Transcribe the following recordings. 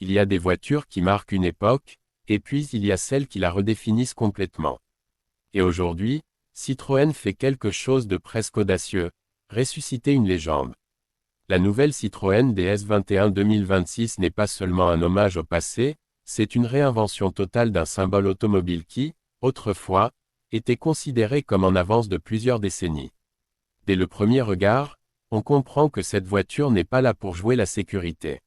Il y a des voitures qui marquent une époque, et puis il y a celles qui la redéfinissent complètement. Et aujourd'hui, Citroën fait quelque chose de presque audacieux, ressusciter une légende. La nouvelle Citroën DS21 2026 n'est pas seulement un hommage au passé, c'est une réinvention totale d'un symbole automobile qui, autrefois, était considéré comme en avance de plusieurs décennies. Dès le premier regard, on comprend que cette voiture n'est pas là pour jouer la sécurité.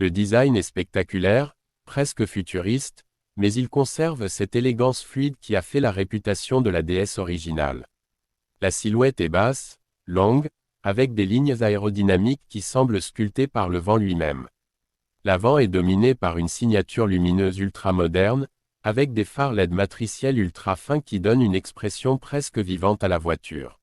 Le design est spectaculaire, presque futuriste, mais il conserve cette élégance fluide qui a fait la réputation de la DS originale. La silhouette est basse, longue, avec des lignes aérodynamiques qui semblent sculptées par le vent lui-même. L'avant est dominé par une signature lumineuse ultra-moderne, avec des phares LED matriciels ultra fins qui donnent une expression presque vivante à la voiture.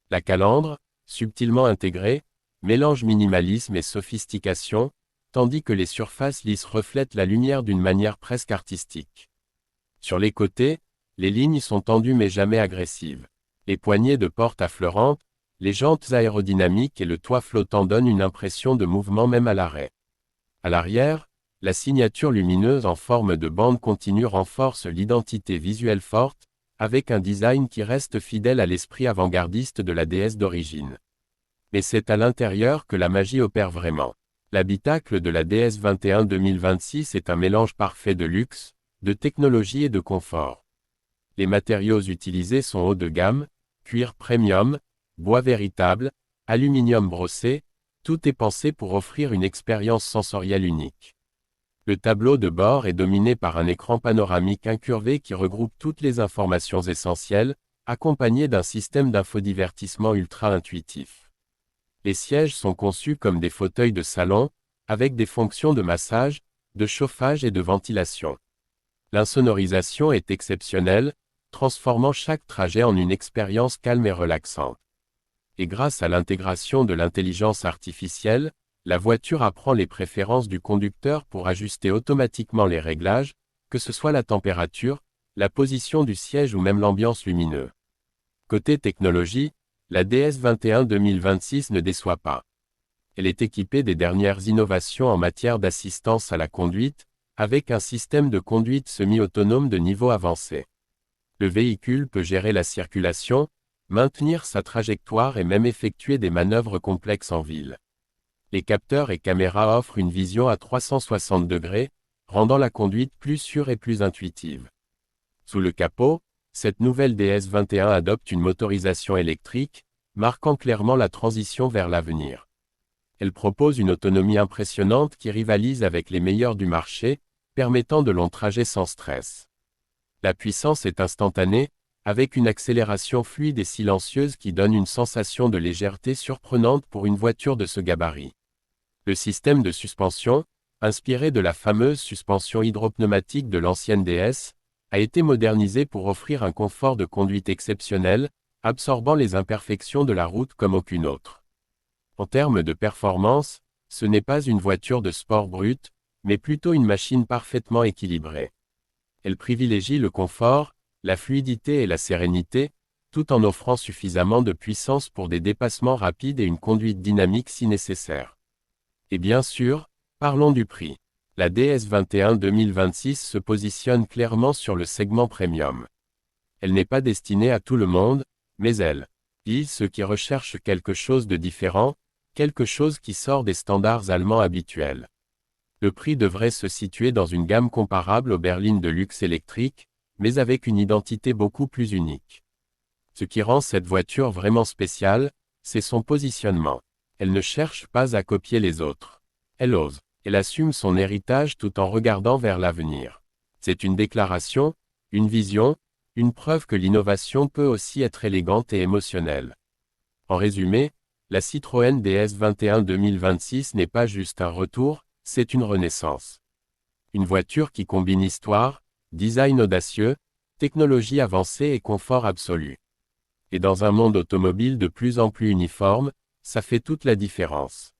La calandre, subtilement intégrée, mélange minimalisme et sophistication, tandis que les surfaces lisses reflètent la lumière d'une manière presque artistique. Sur les côtés, les lignes sont tendues mais jamais agressives. Les poignées de porte affleurantes, les jantes aérodynamiques et le toit flottant donnent une impression de mouvement même à l'arrêt. À l'arrière, la signature lumineuse en forme de bande continue renforce l'identité visuelle forte, avec un design qui reste fidèle à l'esprit avant-gardiste de la DS d'origine. Mais c'est à l'intérieur que la magie opère vraiment. L'habitacle de la DS21 2026 est un mélange parfait de luxe, de technologie et de confort. Les matériaux utilisés sont haut de gamme, cuir premium, bois véritable, aluminium brossé, tout est pensé pour offrir une expérience sensorielle unique. Le tableau de bord est dominé par un écran panoramique incurvé qui regroupe toutes les informations essentielles, accompagné d'un système d'infodivertissement ultra intuitif. Les sièges sont conçus comme des fauteuils de salon, avec des fonctions de massage, de chauffage et de ventilation. L'insonorisation est exceptionnelle, transformant chaque trajet en une expérience calme et relaxante. Et grâce à l'intégration de l'intelligence artificielle, la voiture apprend les préférences du conducteur pour ajuster automatiquement les réglages, que ce soit la température, la position du siège ou même l'ambiance lumineuse. Côté technologie, la DS21 2026 ne déçoit pas. Elle est équipée des dernières innovations en matière d'assistance à la conduite, avec un système de conduite semi-autonome de niveau avancé. Le véhicule peut gérer la circulation, maintenir sa trajectoire et même effectuer des manœuvres complexes en ville. Les capteurs et caméras offrent une vision à 360 degrés, rendant la conduite plus sûre et plus intuitive. Sous le capot, cette nouvelle DS21 adopte une motorisation électrique, marquant clairement la transition vers l'avenir. Elle propose une autonomie impressionnante qui rivalise avec les meilleurs du marché, permettant de longs trajets sans stress. La puissance est instantanée, avec une accélération fluide et silencieuse qui donne une sensation de légèreté surprenante pour une voiture de ce gabarit. Le système de suspension, inspiré de la fameuse suspension hydropneumatique de l'ancienne DS, a été modernisé pour offrir un confort de conduite exceptionnel, absorbant les imperfections de la route comme aucune autre. En termes de performance, ce n'est pas une voiture de sport brut, mais plutôt une machine parfaitement équilibrée. Elle privilégie le confort, la fluidité et la sérénité, tout en offrant suffisamment de puissance pour des dépassements rapides et une conduite dynamique si nécessaire. Et bien sûr, parlons du prix. La DS21 2026 se positionne clairement sur le segment premium. Elle n'est pas destinée à tout le monde, mais elle vise ceux qui recherchent quelque chose de différent, quelque chose qui sort des standards allemands habituels. Le prix devrait se situer dans une gamme comparable aux berlines de luxe électrique, mais avec une identité beaucoup plus unique. Ce qui rend cette voiture vraiment spéciale, c'est son positionnement. Elle ne cherche pas à copier les autres. Elle ose. Elle assume son héritage tout en regardant vers l'avenir. C'est une déclaration, une vision, une preuve que l'innovation peut aussi être élégante et émotionnelle. En résumé, la Citroën DS21 2026 n'est pas juste un retour, c'est une renaissance. Une voiture qui combine histoire, design audacieux, technologie avancée et confort absolu. Et dans un monde automobile de plus en plus uniforme, ça fait toute la différence.